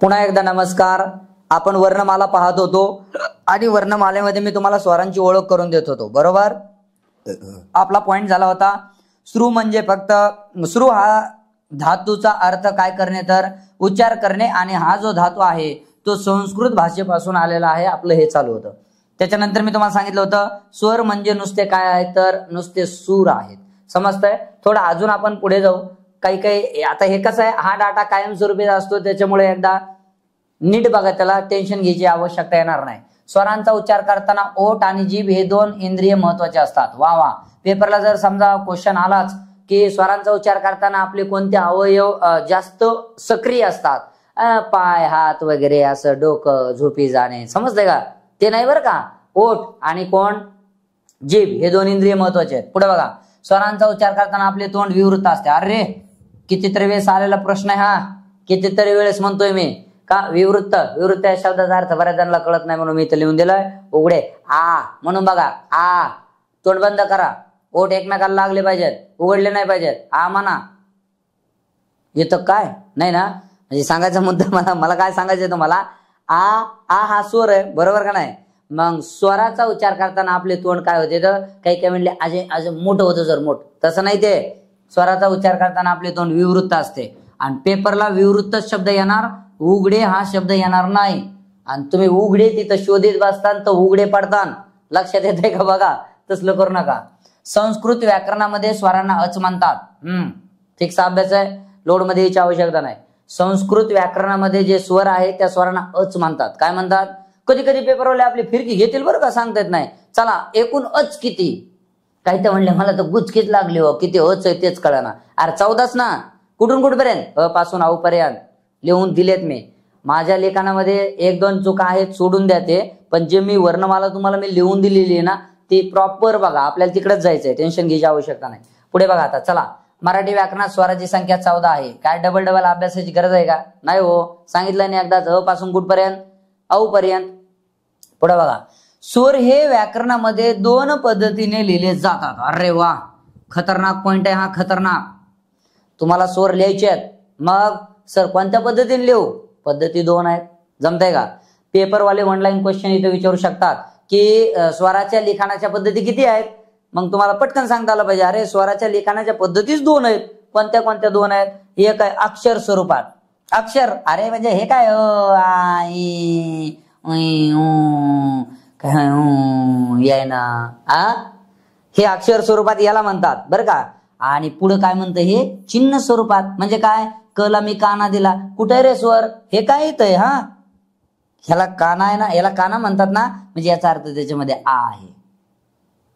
पुन्हा एकदा नमस्कार। आपण वर्णमाला पाहत होतो आणि वर्णमालेमध्ये मी तुम्हाला स्वरांची ओळख करून देत होतो, बरोबर। आपला पॉइंट झाला होता श्रु म्हणजे फक्त श्रु हा धातूचा अर्थ काय करणे तर उच्चार करणे, आणि हा जो धातू आहे तो संस्कृत भाषेपासून आलेला आहे, आपलं हे चालू होतं। त्याच्यानंतर मी तुम्हाला सांगितलं होतं स्वर म्हणजे नुसते काय आहेत तर नुसते सूर आहेत, समजतंय। थोडं अजून आपण पुढे जाऊ। काही काही आता हे कसं आहे, हा डाटा कायमस्वरूपी असतो, त्याच्यामुळे एकदा नीट बघा, त्याला टेन्शन घ्यायची आवश्यकता येणार नाही। स्वरांचा उच्चार करताना ओठ आणि जीभ हे दोन इंद्रिय महत्वाचे असतात। वा वा, पेपरला जर समजा क्वेश्चन आलाच की स्वरांचा उच्चार करताना आपले कोणते अवयव जास्त सक्रिय असतात, पाय हात वगैरे, असं डोकं झोपी जाणे, समजतंय का, ते नाही बरं का। ओठ आणि कोण जीभ हे दोन इंद्रिय महत्वाचे आहेत। पुढे बघा, स्वरांचा उच्चार करताना आपले तोंड विवृत असते। अरे कितीतरी वेळेस आलेला प्रश्न आहे हा, कितीतरी वेळेस म्हणतोय मी का विवृत्त विवृत्त या शब्दाचा अर्थ बऱ्याच जणांना कळत नाही, म्हणून मी इथे लिहून दिलंय उघडे आ, म्हणून बघा आ, तोंड बंद करा, ओठ एकमेकाला लागले पाहिजेत, उघडले नाही पाहिजेत, आ म्हणा। येतं काय नाही ना, म्हणजे सांगायचा मुद्दा मला काय सांगायचंय तुम्हाला, आ आ हा स्वर आहे, बरोबर का नाही। मग स्वराचा उच्चार करताना आपले तोंड काय होते तर काही काही म्हणले अजय अजय मोठं होतं सर, मोठ, तसं नाही। ते स्वराचा उच्चार करताना आपले तोंड विवृत्त असते, आणि पेपरला विवृत्त शब्द येणार, उघडे हा शब्द येणार नाही। आणि तुम्ही उघडे तिथं शोधित बसतान तर उघडे पडतान, लक्षात येते का बघा, तसलं करू नका। संस्कृत व्याकरणामध्ये स्वरांना अच म्हणतात। ठीकसा अभ्यास आहे, लोड मध्ये यायची आवश्यकता नाही। संस्कृत व्याकरणामध्ये जे स्वर आहे त्या स्वरांना अच म्हणतात। काय म्हणतात, कधी कधी पेपरवाले आपली फिरकी घेतील बरं का, सांगता येत नाही। चला एकूण अच किती, काही तर म्हणले मला तर गुचकीच लागली हो, किती अच आहे तेच कळना। अरे 14च ना, कुठून कुठपर्यंत, अ पासून औ पर्यंत लिहून दिलेत मी। माझ्या लेखनामध्ये एक दोन चुका आहेत, सोडून द्या ते, पण जे मी वर्णमाला तुम्हाला मी लिहून दिलेली आहे ना ती प्रॉपर बघा, आपल्याला तिकडेच जायचंय, टेन्शन घ्यायची आवश्यकता नाही। पुढे बघा आता, चला मराठी व्याकरणात स्वराची संख्या 14 आहे। काय डबल डबल अभ्यासाची गरज आहे का, नाही हो, सांगितलं नाही एकदाच, अ पासून कुठपर्यंत औ पर्यंत। पुढे बघा, स्वर हे व्याकरणामध्ये दोन पद्धतीने लिहिले जातात। अरे वा, खतरनाक पॉइंट आहे हा, खतरनाक। तुम्हाला स्वर लिहायचे आहेत, मग सर कोणत्या पद्धतीने लिहू, पद्धती दोन आहेत, जमताय का। पेपरवाले ऑनलाईन क्वेश्चन इथे विचारू शकतात की स्वराच्या लिखाणाच्या पद्धती किती आहेत, मग तुम्हाला पटकन सांगता आलं पाहिजे, अरे स्वराच्या लिखाणाच्या पद्धतीच दोन आहेत। कोणत्या कोणत्या दोन आहेत, एक आहे अक्षर स्वरूपात, अक्षर, अरे म्हणजे हे काय याय ना, हे अक्षर स्वरूपात याला म्हणतात बरं का। आणि पुढे काय म्हणतं, हे चिन्ह स्वरूपात, म्हणजे काय, कला मी काना दिला, कुठे रे स्वर, हे काय येतंय, हा ह्याला काना आहे ना, याला काना म्हणतात ना, म्हणजे याचा अर्थ त्याच्यामध्ये आ आहे।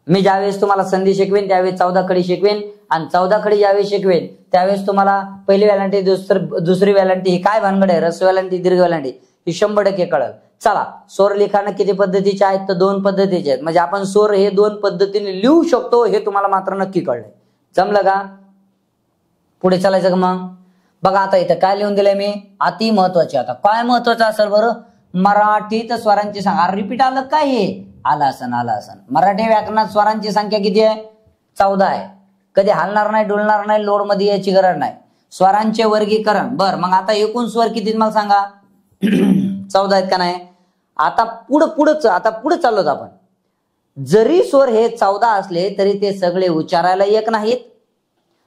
मी ज्यावेळेस तुम्हाला संधी शिकवेन त्यावेळेस 14 खडी शिकवेन, आणि 14 खडी ज्यावेळेस शिकवेन त्यावेळेस तुम्हाला पहिली वेलांटी दुसरी वेलांटी ही काय भानगड आहे, रस्व वेलांटी दीर्घ वेलांटी ही 100% कळल। चला, स्वर लिखाण किती पद्धतीचे आहेत तर दोन पद्धतीचे आहेत, म्हणजे आपण स्वर हे दोन पद्धतीने लिहू शकतो, हे तुम्हाला मात्र नक्की कळलंय, जमलं का। पुढे चालायचं का मग, बघा आता इथं काय लिहून दिलंय मी, अति महत्वाचे। आता काय महत्वाचं असेल बरं, मराठीत स्वरांची संख्या, रिपीट आलं काय, हे आला असन आला असन। मराठी व्याकरणात स्वरांची संख्या किती आहे, 14 आहे। कधी हलणार नाही, डुलणार नाही, लोड मध्ये यायची गरज नाही। स्वरांचे वर्गीकरण, बर मग आता एकूण स्वर किती मला सांगा, 14 आहेत का नाही। आता पुढे चाललोत आपण, जरी स्वर हे 14 असले तरी ते सगळे उच्चारायला एक नाहीत,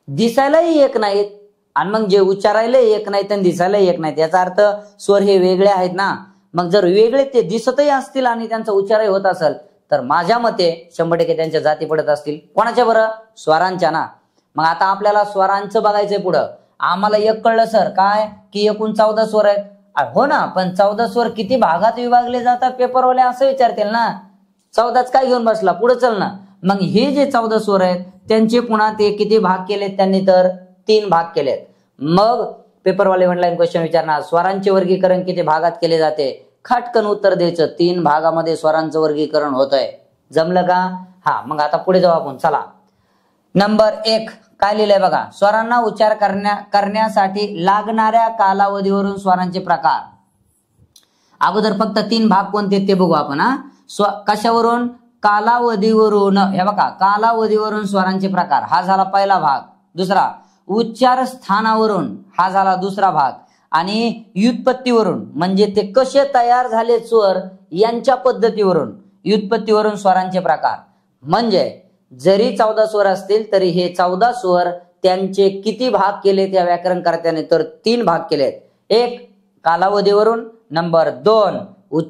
दिसायलाही एक नाहीत, आणि मग जे उच्चारायला एक नाहीत आणि दिसायला एक नाहीत याचा अर्थ स्वर हे वेगळे आहेत ना। मग जर वेगळे ते दिसतही असतील आणि त्यांचा उच्चारही होत असेल तर माझ्या मते 100% त्यांच्या जाती पडत असतील, कोणाच्या बरं, स्वरांच्या ना। मग आता आपल्याला स्वरांचं बघायचंय पुढं, आम्हाला एक कळलं सर काय की एकूण 14 स्वर आहेत, हो ना, पण 14 स्वर किती भागात विभागले जातात, पेपरवाले असं विचारतील ना, 14च काय घेऊन बसला, पुढे चल ना। मग हे जे 14 स्वर आहेत त्यांचे पुन्हा ते किती भाग केलेत त्यांनी तर 3 भाग केलेत। मग पेपरवाले ऑनलाईन क्वेश्चन विचारणार, स्वरांचे वर्गीकरण किती भागात केले जाते, खटकन उत्तर द्यायचं, 3 भागामध्ये स्वरांचं वर्गीकरण होतंय, जमलं का। हा, मग आता पुढे जाऊ आपण, चला। नंबर 1 काय लिहिलंय बघा, स्वरांना उच्चार करण्यासाठी लागणाऱ्या कालावधीवरून स्वरांचे प्रकार। अगोदर फक्त 3 भाग कोणते ते बघू आपण, कशावरून, कालावधीवरून। हे बघा, कालावधीवरून स्वरांचे प्रकार, हा झाला पहिला भाग। दुसरा, उच्चार स्थानावरून, हा झाला दुसरा भाग। आणि व्युत्पत्तीवरून म्हणजे ते कसे तयार झाले स्वर यांच्या पद्धतीवरून व्युत्पत्तीवरून स्वरांचे प्रकार. म्हणजे जरी 14 स्वर असतील तरी हे 14 स्वर त्यांचे किती भाग केले त्या व्याकरणकर्त्याने, तर 3 भाग केलेत. एक कालावधीवरून, नंबर 2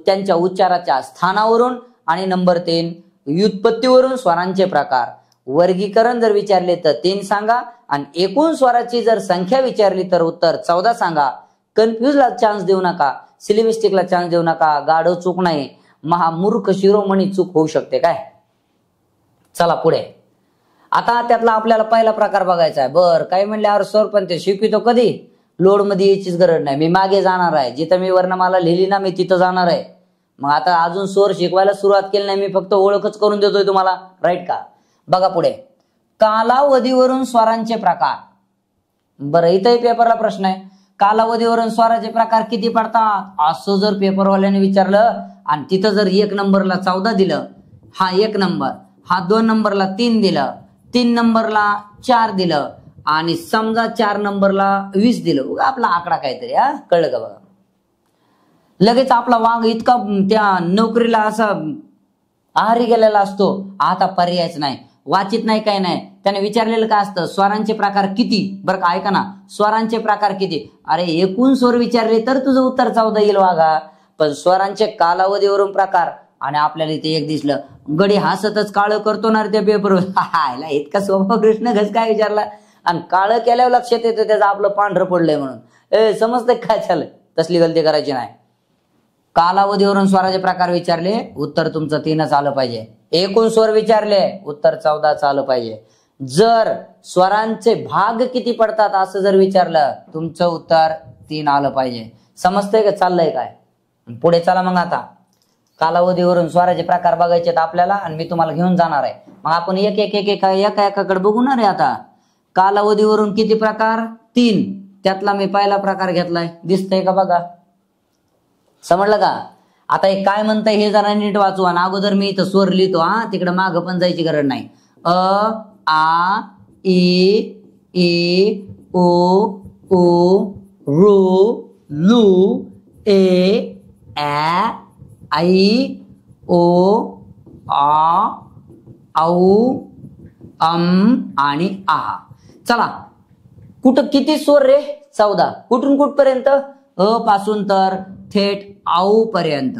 त्यांच्या उच्चाराच्या स्थानावरून आणि नंबर 3 व्युत्पत्तीवरून स्वरांचे प्रकार. वर्गीकरण जर विचारले तर 3 सांगा आणि एकूण स्वराची जर संख्या विचारली तर उत्तर 14 सांगा. कन्फ्युजला चान्स देऊ नका, सिली मिस्टेकला चान्स देऊ नका, गाढव चूक नाही, महामूर्ख शिरोमणी चूक होऊ शकते काय. चला पुढे. आता त्यातला आपल्याला पहिला प्रकार बघायचा आहे. बर काही म्हणल्यावर सर पण ते शिकवितो कधी, लोड मध्ये यायचीच गरज नाही, मी मागे जाणार आहे, जिथं मी वर्णमाला लिहिली ना मी तिथं जाणार आहे. मग आता अजून स्वर शिकवायला सुरुवात केली नाही, मी फक्त ओळखच करून देतोय तुम्हाला, राईट का. बघा पुढे, कालावधीवरून स्वरांचे प्रकार. बरं इथंही पेपरला प्रश्न आहे, कालावधीवरून स्वराचे प्रकार किती पडतात असं जर पेपरवाल्याने विचारलं आणि तिथं जर 1 नंबरला 14 दिलं, हा 1 नंबर, हा 2 नंबरला 3 दिलं, 3 नंबरला 4 दिलं आणि समजा 4 नंबरला 20 दिलं, आपला आकडा काहीतरी, हा कळलं का बघा. लगेच आपला वाघ इतका त्या नोकरीला असा आहारी गेलेला असतो, आता पर्यायच नाही, वाचित नाही काय नाही. त्याने विचारलेलं काय असतं, स्वरांचे प्रकार किती. बरं का ऐका ना, स्वरांचे प्रकार किती, अरे एकूण स्वर विचारले तर तुझं उत्तर 14 येईल वाघा, पण स्वरांचे कालावधीवरून प्रकार. आणि आपल्याला इथे एक दिसलं, गडी हसतच काळं करतो ना त्या पेपरवर, इतका सोपा प्रश्न घस काय विचारला आणि काळं केल्यावर लक्षात येतं त्याचं आपलं पांढरं पडलंय म्हणून. समजतंय काय झालं, तसली गलती करायची नाही. कालावधीवरून स्वराचे प्रकार विचारले, उत्तर तुमचं 3च आलं पाहिजे. एकूण स्वर विचारले, उत्तर 14च आलं पाहिजे. जर स्वरांचे भाग किती पडतात असं जर विचारलं, तुमचं उत्तर 3 आलं पाहिजे. समजतंय का, चाललंय काय. पुढे चला मग. आता कालावधीवरून स्वराचे प्रकार बघायचे आपल्याला आणि मी तुम्हाला घेऊन जाणार आहे. मग आपण एकाकडे बघू ना रे. आता कालावधीवरून किती प्रकार, 3. त्यातला मी पहिला प्रकार घेतलाय, दिसतंय का बघा, समजलं का. आता हे काय म्हणताय हे जरा नीट वाचू आणि अगोदर मी इथं स्वर लिहितो, हा तिकडे मागं पण जायची गरज नाही. अ आ इ ई ओ उ ऋ लू ए ä ऐ ओ आ औ अम आणि आ. चला कुठं किती स्वर रे, 14. कुठून कुठपर्यंत, अ पासून तर थेट आऊ पर्यंत.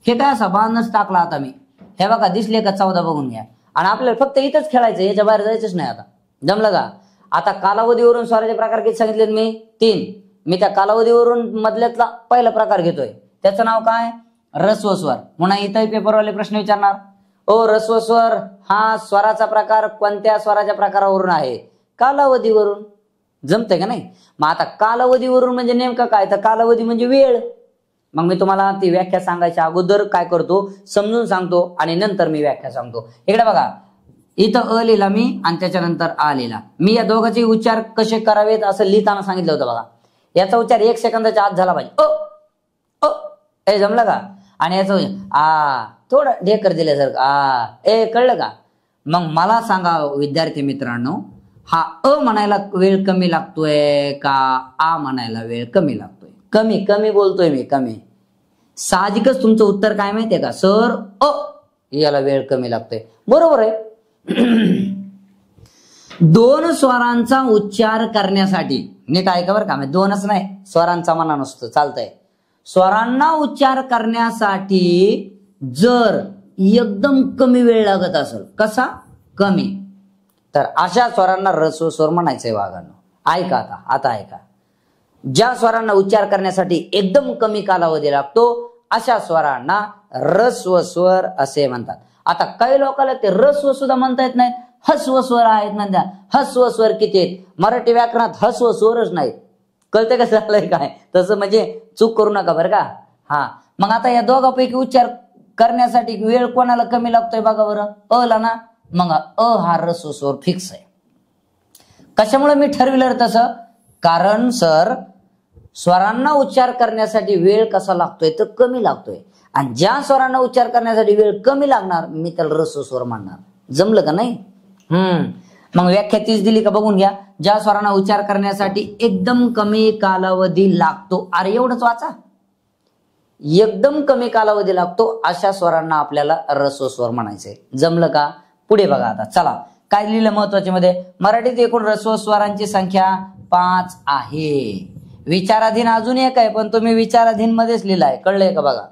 हे काय असा बांधच टाकला आता मी, हे बघा दिसले का 14 बघून घ्या. आणि आपल्याला फक्त इथंच खेळायचं, याच्या बाहेर जायचंच नाही. आता जमलं का. आता कालावधीवरून स्वराचे प्रकार किती सांगितलेत मी, 3. मी त्या कालावधीवरून मधल्यातला पहिला प्रकार घेतोय, त्याचं नाव काय, ऱ्हस्व स्वर. म्हणून इथंही पेपरवाले प्रश्न विचारणार, ओ ऱ्हस्व स्वर हा स्वराचा प्रकार कोणत्या स्वराच्या प्रकारावरून आहे, कालावधीवरून. जमतंय का नाही. मग आता कालावधीवरून म्हणजे नेमकं काय, तर कालावधी म्हणजे वेळ. मग मी तुम्हाला ती व्याख्या सांगायच्या अगोदर काय करतो, समजून सांगतो आणि नंतर मी व्याख्या सांगतो. इकडे बघा, इथं अ लिहिला मी आणि त्याच्यानंतर आ लिहिला. मी या दोघांचे उच्चार कसे करावेत असं लिहिताना सांगितलं होतं बघा. याचा उच्चार 1 सेकंदाच्या आत झाला पाहिजे. अ ए जमलं का. आणि याचा आ थोडं ढेकर दिल्यासारखं आ ए, कळलं का. मग मला सांगा विद्यार्थी मित्रांनो, हा अ म्हणायला वेळ कमी लागतोय का आ म्हणायला वेळ कमी लागतोय. कमी बोलतोय मी, कमी. साहजिकच तुमचं उत्तर काय माहितीये का, सर अ याला वेळ कमी लागतोय. बरोबर आहे. 2 स्वरांचा उच्चार करण्यासाठी, नीट ऐका बरं का, 2च नाही, स्वरांचा म्हणा नसतो, चालतंय. स्वरांना उच्चार करण्यासाठी जर एकदम कमी वेळ लागत असेल, कसा कमी, तर अशा स्वरांना ऱ्हस्व स्वर म्हणायचंय वाघांनो. ऐका आता ऐका. ज्या स्वरांना उच्चार करण्यासाठी एकदम कमी कालावधी लागतो अशा स्वरांना ऱ्हस्व स्वर असे म्हणतात. आता काही लोकांना ते ऱ्हस्व सुद्धा म्हणता येत नाहीत, हस्व स्वर आहेत ना. हस्व स्वर किती आहेत मराठी व्याकरणात, हस्व स्वरच नाहीत. कळते कसं झालंय काय, तसं म्हणजे चूक करू नका बरं का. हा मग आता या दोघांपैकी उच्चार करण्यासाठी वेळ कोणाला कमी लागतोय बघा बरं, अ ला ना. मग अ हा ऱ्हस्व स्वर फिक्स आहे. कशामुळे मी ठरविलं तसं, कारण सर स्वरांना उच्चार करण्यासाठी वेळ कसा लागतोय तर कमी लागतोय, आणि ज्या स्वरांना उच्चार करण्यासाठी वेळ कमी लागणार मी त्याला ऱ्हस्व स्वर म्हणणार. जमलं का नाही. मग व्याख्या तीच दिली का बघून घ्या. ज्या स्वरांना उच्चार करण्यासाठी एकदम कमी कालावधी लागतो, अरे एवढंच वाचा, एकदम कमी कालावधी लागतो अशा स्वरांना आपल्याला ऱ्हस्व स्वर म्हणायचंय. जमलं का? पुढे बघा आता. चला काय लिहिलं महत्वाचे मध्ये, मराठीत एकूण ऱ्हस्व स्वरांची संख्या 5 आहे. विचाराधीन अजून एक आहे, पण तुम्ही विचाराधीन मध्येच लिहिलाय, कळलंय का बघा.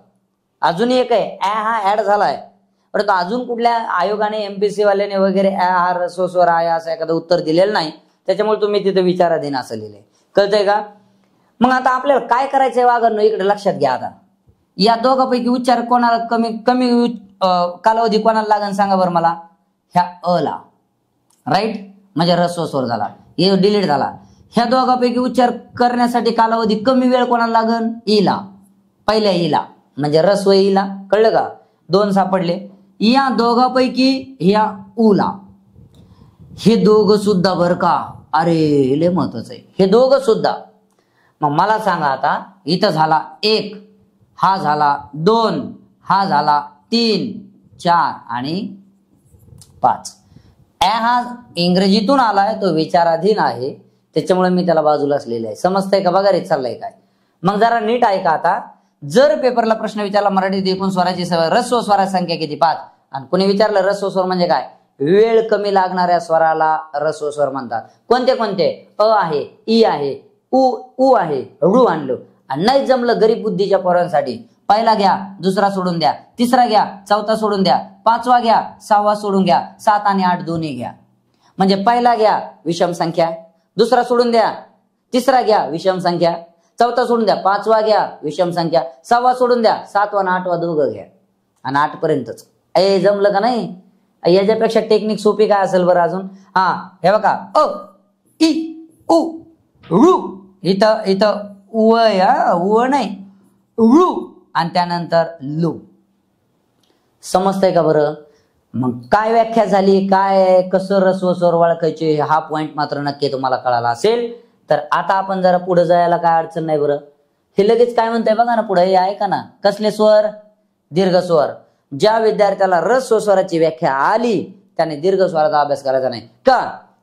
अजून एक आहे, हा ऍड झालाय, परंतु अजून कुठल्या आयोगाने एमपीसी वाल्याने वगैरे हा ऱ्हस्व स्वर आहे असं एखादं उत्तर दिलेलं नाही, त्याच्यामुळे तुम्ही तिथे विचाराधीन असं लिहिलंय. कळतंय का? मग आता आपल्याला काय करायचंय वागणं इकडे लक्षात घ्या. आता या दोघांपैकी उच्चार कोणाला कमी कमी कालावधी कोणाला लागेल सांगा बरं मला. ह्या अ ला, राईट, म्हणजे ऱ्हस्व स्वर झाला, हे डिलीट झाला. ह्या दोघांपैकी उच्चार करण्यासाठी कालावधी कमी वेळ कोणाला लागेल? ईला, पहिल्या ईला, म्हणजे ऱ्हस्व ईला. कळलं का? 2 सापडले. या दोघांपैकी ह्या उला, हे दोघं सुद्धा बर का, अरे लय महत्वाचं आहे, हे दोघं सुद्धा. मग मला सांगा आता, इथं झाला 1, हा झाला 2, हा झाला 3, 4 आणि 5. हा इंग्रजीतून आलाय, तो विचाराधीन आहे, त्याच्यामुळे मी त्याला बाजूलाच लिहिलंय. समजतंय का? बघा रे चाललंय काय. मग जरा नीट ऐका आता. जर पेपरला प्रश्न विचारला मराठीत एकूण स्वराची ऱ्हस्व स्वराची संख्या किती? 5, आणि कोणी विचारलं ऱ्हस्व स्वर म्हणजे काय, वेळ कमी लागणाऱ्या स्वराला ऱ्हस्व स्वर म्हणतात. कोणते कोणते? अ आहे, ई आहे, उ आहे, ऋ आणलं. आणि नाही जमलं गरीब बुद्धीच्या पोरांसाठी, पहिला घ्या, दुसरा सोडून द्या, तिसरा घ्या, चौथा सोडून द्या, 5वा घ्या, 6वा सोडून घ्या, 7 आणि 8 दोन्ही घ्या. म्हणजे पहिला घ्या विषम संख्या, दुसरा सोडून द्या, तिसरा घ्या विषम संख्या, चौथा सोडून द्या, 5वा घ्या विषम संख्या, 6वा सोडून द्या, 7वा आणि 8वा दोघं घ्या, आणि 8 पर्यंतच. जमलं का नाही? याच्यापेक्षा टेक्निक सोपी काय असेल बरं अजून? हा हे बघा, अ ई उ ऋ, इथं उ नाही, ऋ, आणि त्यानंतर लू. समजतंय का बरं? मग काय व्याख्या झाली, काय कसं ऱ्हस्व स्वर ओळखायचे, हा पॉइंट मात्र नक्की तुम्हाला कळाला असेल. तर आता आपण जरा पुढे जायला काय अडचण नाही बरं. हे लगेच काय म्हणतंय बघा ना पुढे, आहे का ना, कसले स्वर? दीर्घ स्वर. ज्या विद्यार्थ्याला ऱ्हस्व स्वराची व्याख्या आली त्याने दीर्घ स्वराचा अभ्यास करायचा नाही का?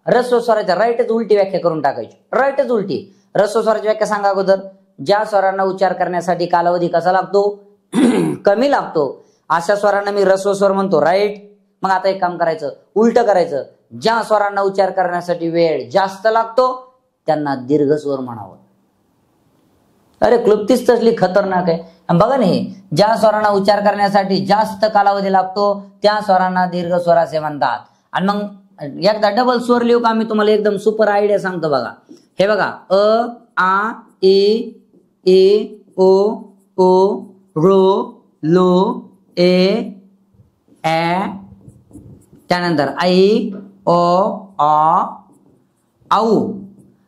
ऱ्हस्व स्वराच्या राईटच उलटी व्याख्या करून टाकायची, राईटच उलटी. ऱ्हस्व स्वराची व्याख्या सांगा अगोदर. ज्या स्वरांना उच्चार करण्यासाठी कालावधी कसा लागतो? कमी लागतो, अशा स्वरांना मी ऱ्हस्व स्वर म्हणतो, राईट. मग आता एक काम करायचं, उलट करायचं. ज्या स्वरांना उच्चार करण्यासाठी वेळ जास्त लागतो त्यांना दीर्घ स्वर म्हणावं. अरे क्लुप्तीच तसली खतरनाक आहे. बघा नाही, ज्या स्वरांना उच्चार करण्यासाठी जास्त कालावधी लागतो त्या स्वरांना दीर्घ स्वर असे म्हणतात. आणि मग एकदा डबल स्वर लिहू का? मी तुम्हाला एकदम सुपर आयडिया सांगतो बघा. हे बघा, अ आ ई ओ ओ रो लो ए त्यानंतर आई ओ आ औ.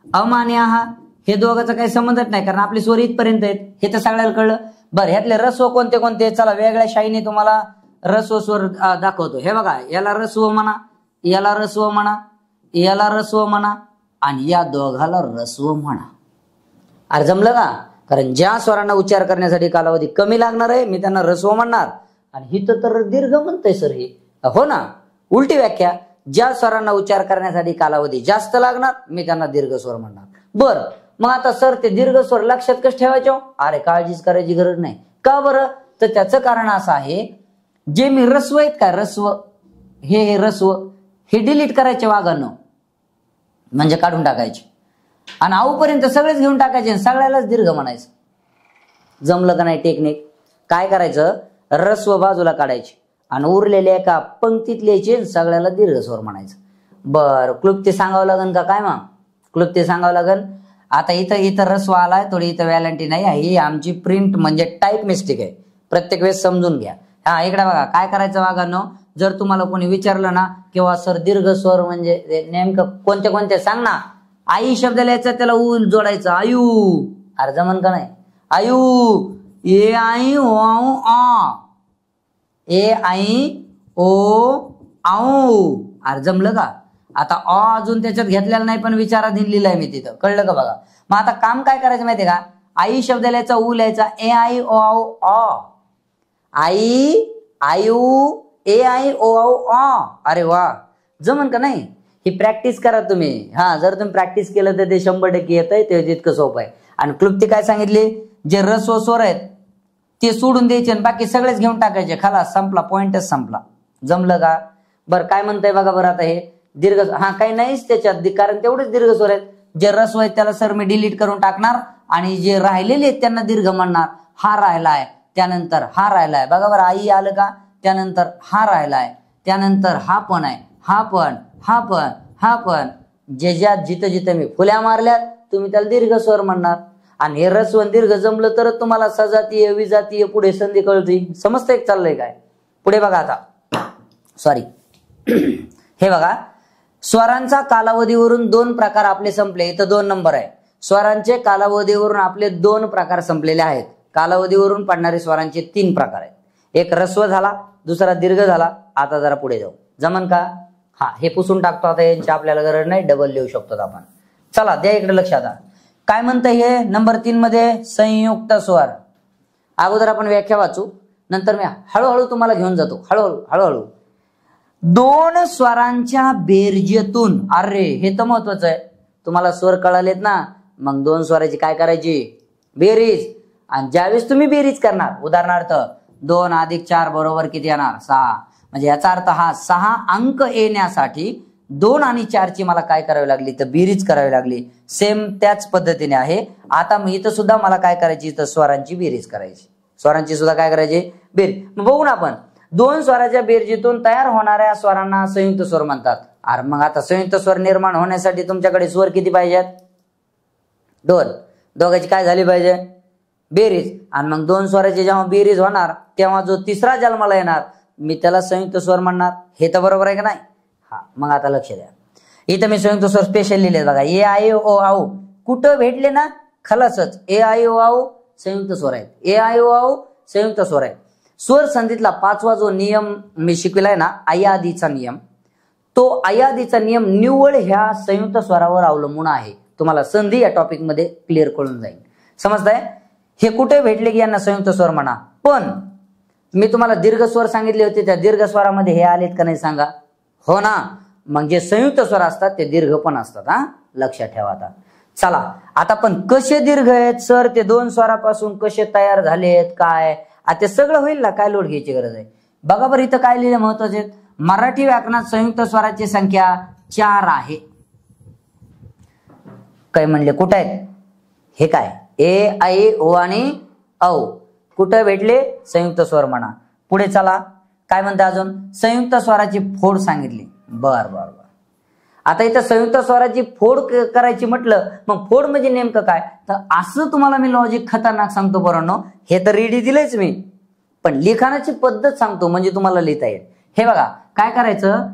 अमाने आहा हे दोघांचा काही संबंधच नाही, कारण आपले स्वर इथपर्यंत आहेत, हे तर सगळ्याला कळलं. बरं, ह्यातले ऱ्हस्व कोणते कोणते? चला वेगळ्या शाईने तुम्हाला ऱ्हस्व स्वर दाखवतो. हे बघा, याला ऱ्हस्व म्हणा, याला ऱ्हस्व म्हणा, याला ह्रस्व म्हणा, आणि या दोघाला ऱ्हस्व म्हणा. अरे जमलं का? कारण ज्या स्वरांना उच्चार करण्यासाठी कालावधी कमी लागणार आहे मी त्यांना ऱ्हस्व म्हणणार, आणि हिथं तर दीर्घ म्हणतंय सर हे. हो ना, उलटी व्याख्या. ज्या स्वरांना उच्चार करण्यासाठी कालावधी जास्त लागणार मी त्यांना दीर्घ स्वर म्हणणार. बर, मग आता सर ते दीर्घ स्वर लक्षात कसं ठेवायचे? अरे काळजीच करायची गरज नाही. का बरं? तर त्याचं कारण असं आहे, जे मी ऱ्हस्व आहेत का, ऱ्हस्व हे ऱ्हस्व हे डिलीट करायचे वागानं, म्हणजे काढून टाकायचे, आणि आऊपर्यंत सगळेच घेऊन टाकायचे, सगळ्यालाच दीर्घ म्हणायचं. जमलं का नाही टेक्निक? काय करायचं, ऱ्हस्व बाजूला काढायचे आणि उरलेले एका पंक्तीत लिहायचे, सगळ्याला दीर्घ स्वर म्हणायचं. बर, क्लुप्ती सांगावं लागेल का काय? मग क्लुप्ती सांगावं लागेल. आता इथं ऱ्हस्व आलाय, थोडी इथं व्हॅलंटी नाही, ही आमची प्रिंट म्हणजे टाईप मिस्टेक आहे, प्रत्येक वेळेस समजून घ्या. हा इकडे बघा काय करायचं वागानो. जर तुम्हाला कोणी विचारलं ना किंवा सर दीर्घ स्वर म्हणजे नेमकं कोणते कोणते सांग ना, आई शब्द लिहायचा, त्याला ऊ जोडायचं, आयु. अरे जमन का नाही? आयु, ए आई ओ आ, ए आई ओ आऊ. अरे जमलं का? आता अ अजून त्याच्यात घेतलेला नाही, पण विचाराधीन लिहिलाय मी तिथं, कळलं का बघा. मग आता काम काय करायचं माहितीये का? आई शब्द लिहायचा, ऊ लिहायचा, ए आई ओ आऊ आ, आई आयु ए आई ओ आऊ आ. अरे वा, जमन का नाही? ही प्रॅक्टिस करा तुम्ही. जर तुम्ही प्रॅक्टिस केलं तर ते 100% येतंय, ते जितकं सोपं आहे. आणि क्लुप्ती काय सांगितली, जे रस्व स्वर आहेत ते सोडून द्यायचे आणि बाकी सगळेच घेऊन टाकायचे. खलास, संपला, पॉइंटच संपला. जमलं का? बरं काय म्हणताय बघा बरं आता हे दीर्घ, काही नाहीच त्याच्यात, कारण तेवढेच दीर्घ स्वर आहेत. जे रस्व आहेत त्याला सर मी डिलीट करून टाकणार आणि जे राहिलेले आहेत त्यांना दीर्घ म्हणणार. हा राहिलाय, त्यानंतर हा राहिलाय, बघा बरं आई आलं का, त्यानंतर हा राहिलाय, त्यानंतर हा पण आहे, हा पण, हा पण, हा पण. जे ज्या जिथं जिथं मी फुल्या मारल्यात तुम्ही त्याला दीर्घ स्वर म्हणणार. आणि हे रस्व दीर्घ जमलं तर तुम्हाला सजातीय विजातीय पुढे संधी कळते. समजतं एक चाललंय काय? पुढे बघा आता, सॉरी हे बघा, स्वरांचा कालावधीवरून 2 प्रकार आपले संपले. इथं 2 नंबर आहे. स्वरांचे कालावधीवरून आपले 2 प्रकार संपलेले आहेत. कालावधीवरून पडणारे स्वरांचे 3 प्रकार आहेत. एक रस्व झाला, दुसरा दीर्घ झाला. आता जरा पुढे जाऊ, जमन का? हे पुसून टाकतो आता, यांची आपल्याला गरज नाही, डबल लिहू शकतो आपण. चला द्या इकडे लक्ष. आता काय म्हणतं हे नंबर 3 मध्ये संयुक्त स्वर. अगोदर आपण व्याख्या वाचू, नंतर मी हळूहळू तुम्हाला घेऊन जातो. हळूहळू 2 स्वरांच्या बेरजेतून, अरे हे तर महत्वाचं आहे. तुम्हाला स्वर कळालेत ना, मग 2 स्वराची काय करायची? बेरीज. आणि ज्यावेळेस तुम्ही बेरीज करणार, उदाहरणार्थ 2 + 4 बरोबर किती येणार? 6. म्हणजे याचा अर्थ 6 अंक येण्यासाठी 2 आणि 4 ची मला काय करावी लागली? तर बेरीज करावी लागली. सेम त्याच पद्धतीने आहे. आता मी इथं सुद्धा मला काय करायची? तर स्वरांची बेरीज करायची. स्वरांची सुद्धा काय करायची? बेरीज. मग बघू ना आपण, 2 स्वराच्या बेरजेतून तयार होणाऱ्या स्वरांना संयुक्त स्वर म्हणतात. अरे मग आता संयुक्त स्वर निर्माण होण्यासाठी तुमच्याकडे स्वर किती पाहिजेत? 2. दोघांची काय झाली पाहिजे? बेरीज. आणि मग 2 स्वराची जेव्हा बेरीज होणार तेव्हा जो तिसरा जन्माला येणार मी त्याला संयुक्त स्वर म्हणणार. हे तर बरोबर आहे का नाही? मग आता लक्ष द्या, इथं मी संयुक्त स्वर स्पेशल लिहिले बघा. ए आई ओ आऊ कुठं भेटले ना, खलासच. ए आई ओ आऊ संयुक्त स्वर आहेत. ए आई ओ आऊ संयुक्त स्वर आहेत. स्वर संधीतला 5वा जो नियम मी शिकविलाय ना, अयादीचा नियम, तो अयादीचा नियम निव्वळ ह्या संयुक्त स्वरावर अवलंबून आहे. तुम्हाला संधी या टॉपिक मध्ये क्लिअर कळून जाईल. समजताय? हे कुठे भेटले की यांना संयुक्त स्वर म्हणा. पण मी तुम्हाला दीर्घ स्वर सांगितले होते, त्या दीर्घ स्वरामध्ये हे आलेत का नाही सांगा? हो ना. मग जे संयुक्त स्वर असतात ते दीर्घ पण असतात. लक्षात ठेवा. आता चला, आता पण कसे दीर्घ आहेत सर, ते 2 स्वरापासून कसे तयार झालेत, काय ते सगळं होईल ना, काय लोड घ्यायची गरज आहे. बघा बरं इथं काय लिहिलं महत्वाचे, मराठी व्याकरणात संयुक्त स्वराची संख्या 4 आहे. काय म्हणले? कुठं आहेत? हे काय? ए आई ओ आणि औ कुठं भेटले? संयुक्त स्वर म्हणा. पुढे चला, काय म्हणते अजून? संयुक्त स्वराची फोड सांगितली. बर. आता इथं संयुक्त स्वराची फोड करायची म्हटलं, मग फोड म्हणजे नेमकं काय? तर असं तुम्हाला मी लॉजिक खतरनाक सांगतो पोरांनो. हे तर रेडी दिलेच मी, पण लिखाणाची पद्धत सांगतो म्हणजे तुम्हाला लिहिता येईल. हे बघा काय करायचं,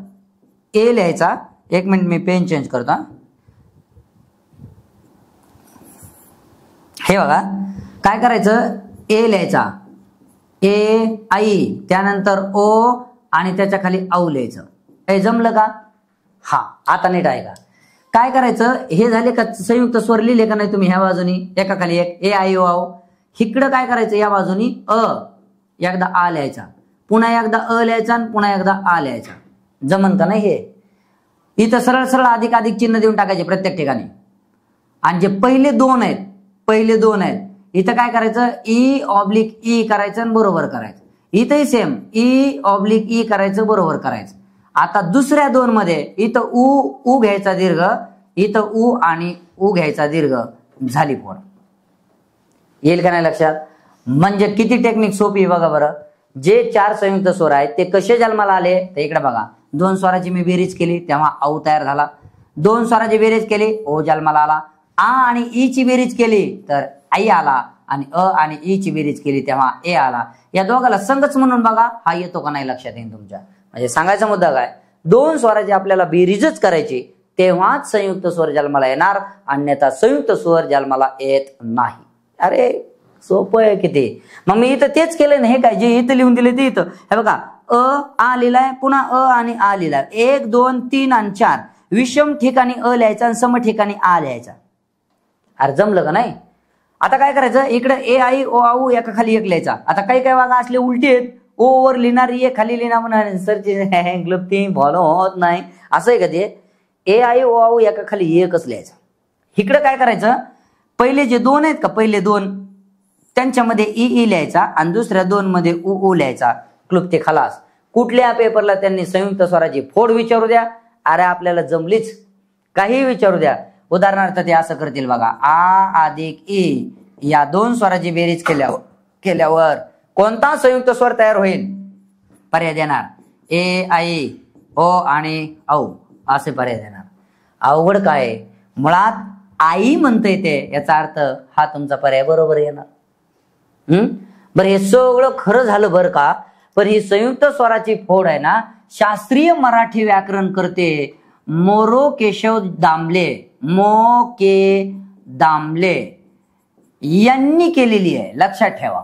ए लिहायचा. 1 मिनिट मी पेन चेंज करतो. हे बघा काय करायचं, ए लिहायचा, ए आई, त्यानंतर ओ आणि त्याच्या खाली औ लिहायचं. हे जमलं का? आता नीट आहे का? काय करायचं, हे झाले का संयुक्त स्वर लिहिले का नाही तुम्ही ह्या बाजूनी एका खाली एक, ए आई ओ औ. इकडं काय करायचं, या बाजूनी एकदा आ लिहायचा, पुन्हा एकदा अ लिहायचा आणि पुन्हा एकदा आ लिहायचा. जमन का नाही? हे इथं सरळ सरळ अधिक चिन्ह देऊन टाकायचे प्रत्येक ठिकाणी. आणि जे पहिले 2 आहेत इथं काय करायचं, ई ऑब्लिक ई करायचं आणि बरोबर करायचं. इथंही सेम ई ऑब्लिक ई करायचं, बरोबर करायचं. आता दुसऱ्या 2 मध्ये इथं उ घ्यायचा दीर्घ, इथं उ आणि उ घ्यायचा दीर्घ, झाली फोड. येईल का नाही लक्षात? म्हणजे किती टेक्निक सोपी बघा बरं. जे 4 संयुक्त स्वर आहेत ते कसे जन्माला आले, तर इकडे बघा. 2 स्वराची मी बेरीज केली तेव्हा औ तयार झाला. 2 स्वराची बेरीज केली, ओ जन्माला आला. आ आणि ई ची बेरीज केली तर आई आला, आणि अ आणि ई ची बेरीज केली तेव्हा ए आला. या दोघाला संगच म्हणून बघा, हा येतो का नाही लक्षात येईल तुमच्या. म्हणजे सांगायचा मुद्दा काय, 2 स्वराची आपल्याला बेरीजच करायची, तेव्हाच संयुक्त स्वर जन्माला येणार, अन्यथा संयुक्त स्वर जन्माला येत नाही. अरे सोपं आहे किती. मग मी इथं तेच केलं ना. हे काय जे इथं लिहून दिले ते इथं हे बघा, आ लिहिलाय, पुन्हा आणि आ लिहिलाय, 1 2 3 आणि 4 विषम ठिकाणी लिहायचा आणि सम ठिकाणी आ लिहायचा. अरे जमलं का नाही? आता काय करायचं, इकडे ए आई ओ आऊ एका खाली एक लिहायचा. आता काही वागा असले उलटी आहेत, ओ वर लिहिणार, ए खाली लिहिणार, म्हणून सरची ग्लुप्ती फॉलो होत नाही. असं आहे का ते? ए आई ओ आऊ एका खाली एकच लिहायचं. इकडं काय करायचं, पहिले जे दोन आहेत का, पहिले दोन त्यांच्यामध्ये ई ई लिहायचा आणि दुसऱ्या दोन मध्ये उ उ लिहायचा. क्लुप्ते खलास. कुठल्या पेपरला त्यांनी संयुक्त स्वराची फोड विचारू द्या, अरे आपल्याला जमलीच, काही विचारू द्या. उदाहरणार्थ ते असं करतील बघा, आ अधिक ई या दोन स्वराची बेरीज केल्यावर कोणता संयुक्त स्वर तयार होईल? पर्याय देणार ए आई ओ आणि औ असे पर्याय देणार. अवघड काय, मुळात आई म्हणतोय ते, याचा अर्थ हा तुमचा पर्याय बरोबर येणार. बरं, हे सगळं खरं झालं बरं का, पण ही संयुक्त स्वराची फोड आहे ना, शास्त्रीय मराठी व्याकरण करते मोरो केशव दामले, मो के दामले यांनी केलेली आहे. लक्षात ठेवा,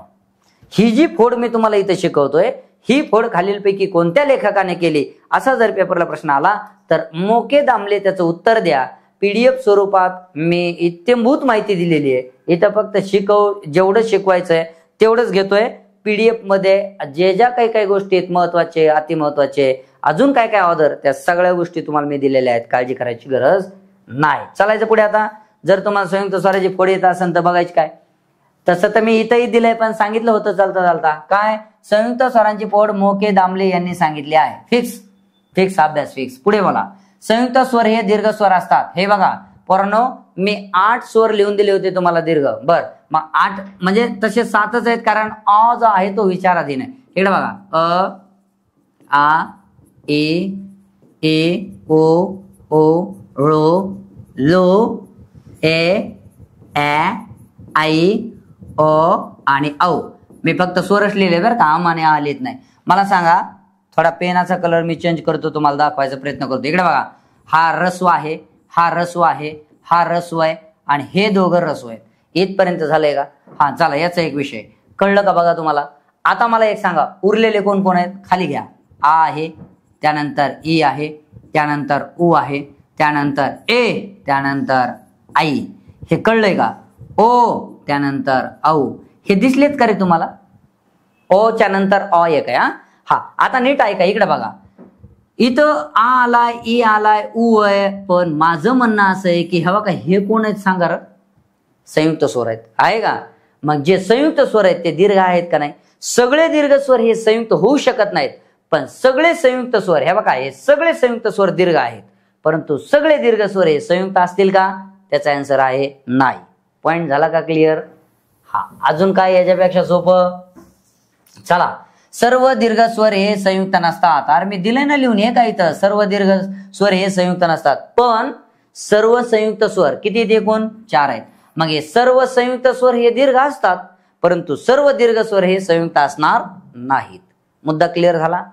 ही जी फोड मी तुम्हाला इथे शिकवतोय, ही फोड खालीलपैकी कोणत्या लेखकाने केली, असा जर पेपरला प्रश्न आला तर मोके दामले त्याचं उत्तर द्या. पीडीएफ स्वरूपात मी इत्यंभूत माहिती दिलेली आहे. इथं फक्त जेवढं शिकवायचंय तेवढंच घेतोय. पीडीएफ मध्ये जे ज्या काही गोष्टी आहेत महत्वाचे, अतिमहत्वाचे, अजून काय ऑर्डर, त्या सगळ्या गोष्टी तुम्हाला मी दिलेल्या आहेत. काळजी करायची गरज नाही. चलायचं पुढे. आता जर तुम्हाला संयुक्त स्वराची फोड येत असेल तर बघायची काय. तसं तर मी इथंही दिलंय, पण सांगितलं होतं चालता चालता काय, संयुक्त स्वरांची फोड मोके दामले यांनी सांगितली आहे. फिक्स अभ्यास फिक्स. पुढे बोला. संयुक्त स्वर हे दीर्घ स्वर असतात. हे बघा पोरांनो, मी 8 स्वर लिहून दिले होते तुम्हाला दीर्घ. बर, मग 8 म्हणजे तसे 7च आहेत, कारण अ जो आहे तो विचाराधीन आहे. इकडे बघा, अ आ ए ओ ळो लो ए आई ओ आणि औ. मी फक्त स्वरच लिहिले बरं का, आम आणि आ लिहित नाही. मला सांगा, थोडा पेनाचा कलर मी चेंज करतो, तुम्हाला दाखवायचा प्रयत्न करतो. इकडे बघा, हा रस्व आहे, हा रस्व आहे, हा रस्व आहे आणि हे दोघं रस्व आहेत. इथपर्यंत झालंय का? हा, चला, याचा एक विषय कळलं का बघा तुम्हाला. आता मला एक सांगा, उरलेले कोण कोण आहेत? खाली घ्या. आ आहे, त्यानंतर ई आहे, त्यानंतर उ आहे, त्यानंतर ए, त्यानंतर आई. हे कळलंय का? ओ, त्यानंतर औ. हे दिसलेत का रे तुम्हाला? ओ च्या नंतर अ एक आहे. हा, आता नीट ऐका. इकडे बघा, इथं आ आलाय, ई आलाय, उ आहे, पण माझं म्हणणं असं आहे की हे बघा, हे कोण आहेत सांगा रे? संयुक्त स्वर आहेत, आहे का? मग जे संयुक्त स्वर आहेत ते दीर्घ आहेत का नाही? सगळे दीर्घ स्वर हे संयुक्त होऊ शकत नाहीत, पण सगळे संयुक्त स्वर, हे बघा, हे सगळे संयुक्त स्वर दीर्घ आहेत, परंतु सगळे दीर्घ स्वर हे संयुक्त असतील का? त्याचा आन्सर आहे नाही. पॉइंट झाला का क्लिअर? हा, अजून काय याच्यापेक्षा सोपं? चला, सर्व दीर्घ स्वर हे संयुक्त नसतात. अरे मी दिलंय ना लिहून, हे काय इथं, सर्व दीर्घ स्वर हे संयुक्त नसतात, पण सर्व संयुक्त स्वर किती ते कोण? 4 आहेत. मग हे सर्व संयुक्त स्वर हे दीर्घ असतात, परंतु सर्व दीर्घ स्वर हे संयुक्त असणार नाहीत. मुद्दा क्लिअर झाला?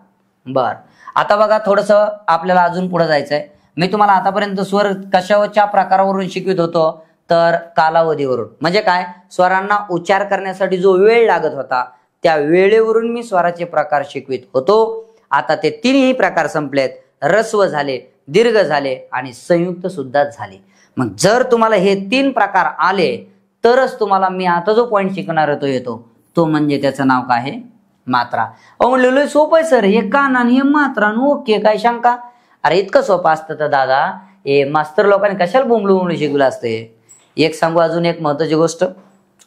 बर, आता बघा, थोडस आपल्याला अजून पुढे जायचंय. मी तुम्हाला आतापर्यंत स्वर कशाच्या प्रकारावरून शिकवित होतो? तर कालावधीवरून. म्हणजे काय, स्वरांना उच्चार करण्यासाठी जो वेळ लागत होता त्या वेळेवरून मी स्वराचे प्रकार शिकवित होतो. आता ते तिन्ही प्रकार संपलेत. रस्व झाले, दीर्घ झाले आणि संयुक्त सुद्धा झाले. मग जर तुम्हाला हे 3 प्रकार आले तरच तुम्हाला मी आता जो पॉइंट शिकणार तो येतो, तो म्हणजे त्याचं नाव काय आहे? मात्रा. अहो म्हणलं सोपं आहे सर, हे कान आणि हे मात्रा, ओके, काय शंका? अरे इतकं सोपं असतं तर दादा, हे मास्तर लोकांनी कशाला बोंबलून शिकवलं असते? एक सांगू, अजून एक महत्वाची गोष्ट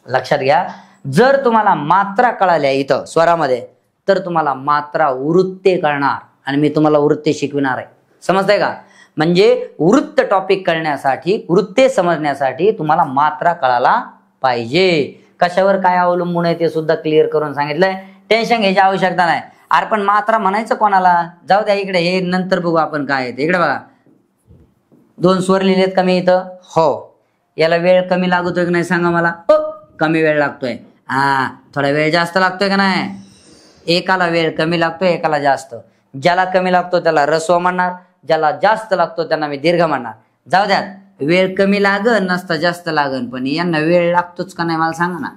लक्षात घ्या. जर तुम्हाला मात्रा कळाल्या इथं स्वरामध्ये, तर तुम्हाला मात्रा वृत्ते कळणार आणि मी तुम्हाला वृत्ते शिकविणार आहे. समजतंय का? म्हणजे वृत्त टॉपिक कळण्यासाठी, वृत्ते समजण्यासाठी तुम्हाला मात्रा कळायला पाहिजे. कशावर काय अवलंबून आहे ते सुद्धा क्लिअर करून सांगितलंय. टेन्शन घ्यायची आवश्यकता नाही. अरे पण मात्रा म्हणायचं कोणाला? जाऊ द्या, इकडे हे नंतर बघू आपण काय आहे. इकडे बघा, 2 स्वर लिहिलेत का मी इथं? हो. याला वेळ कमी लागतोय की नाही सांगा मला? कमी वेळ लागतोय. हा, थोडा वेळ जास्त लागतोय का नाही? एकाला वेळ कमी लागतोय, एकाला जास्त. ज्याला कमी लागतो त्याला रस्व म्हणणार, ज्याला जास्त लागतो त्यांना मी दीर्घ म्हणणार. जाऊ द्या, वेळ कमी लागन नसता जास्त लागन, पण यांना वेळ लागतोच का नाही मला सांगा ना.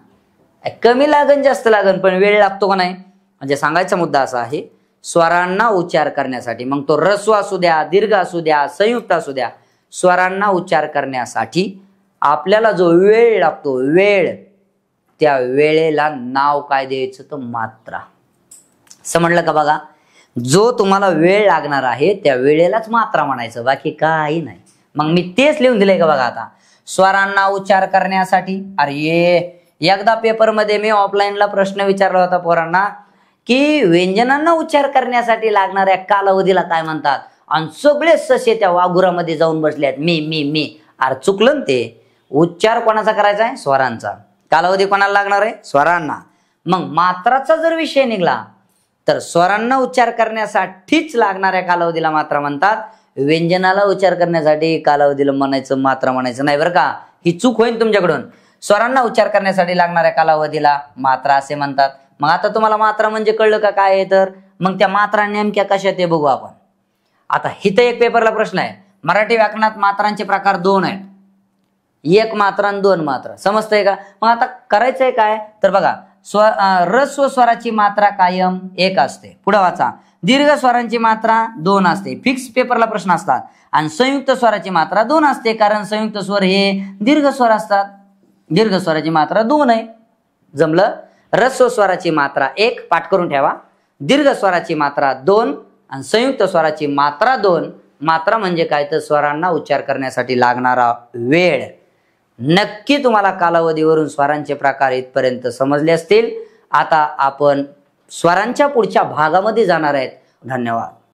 कमी लागन जास्त लागन पण वेळ लागतो का नाही? म्हणजे सांगायचा मुद्दा असा आहे, स्वरांना उच्चार करण्यासाठी, मग तो रस्व असू द्या, दीर्घ असू द्या, संयुक्त असू द्या, स्वरांना उच्चार करण्यासाठी आपल्याला जो वेळ लागतो, वेळ, त्या वेळेला नाव काय द्यायचं? तर मात्रा. समजलं का? बघा, जो तुम्हाला वेळ लागणार आहे त्या वेळेलाच मात्रा म्हणायचं, बाकी काही नाही. मग मी तेच लिहून दिलंय का बघा. आता स्वरांना उच्चार करण्यासाठी, अरे एकदा पेपरमध्ये मी ऑफलाईनला प्रश्न विचारला होता पोरांना की व्यंजनांना उच्चार करण्यासाठी लागणाऱ्या कालावधीला काय म्हणतात, आणि सगळे ससे त्या वाघुरामध्ये जाऊन बसले आहेत मी मी मी. अरे चुकलं ते. उच्चार कोणाचा करायचा आहे? स्वरांचा. कालावधी कोणाला लागणार आहे? स्वरांना. मग मात्राचा जर विषय निघला तर स्वरांना उच्चार करण्यासाठीच लागणाऱ्या कालावधीला मात्रा म्हणतात. व्यंजनाला उच्चार करण्यासाठी कालावधीला म्हणायचं मात्रा म्हणायचं नाही बरं का. ही चूक होईल तुमच्याकडून. स्वरांना उच्चार करण्यासाठी लागणाऱ्या कालावधीला मात्रा असे म्हणतात. मग आता तुम्हाला मात्रा म्हणजे कळलं का काय आहे, तर मग त्या मात्रा नेमक्या कशा ते बघू आपण. आता हिथं एक पेपरला प्रश्न आहे, मराठी व्याकरणात मात्रांचे प्रकार 2 आहेत. 1 मात्रा आणि 2 मात्रा. समजतंय का? मग आता करायचंय काय तर बघा, ह्रस्व स्वराची मात्रा कायम 1 असते. पुढे वाचा. दीर्घ स्वरांची मात्रा 2 असते. फिक्स पेपरला प्रश्न असतात. आणि संयुक्त स्वराची मात्रा 2 असते, कारण संयुक्त स्वर हे दीर्घ स्वर असतात. दीर्घ स्वराची मात्रा 2 आहे. जमलं? ह्रस्व स्वराची मात्रा 1 पाठ करून ठेवा, दीर्घ स्वराची मात्रा 2 आणि संयुक्त स्वराची मात्रा 2. मात्रा म्हणजे काय तर स्वरांना उच्चार करण्यासाठी लागणारा वेळ. नक्की तुम्हाला कालावधीवरून स्वरांचे प्रकार इथपर्यंत समजले असतील. आता आपण स्वरांच्या पुढच्या भागामध्ये जाणार आहेत. धन्यवाद.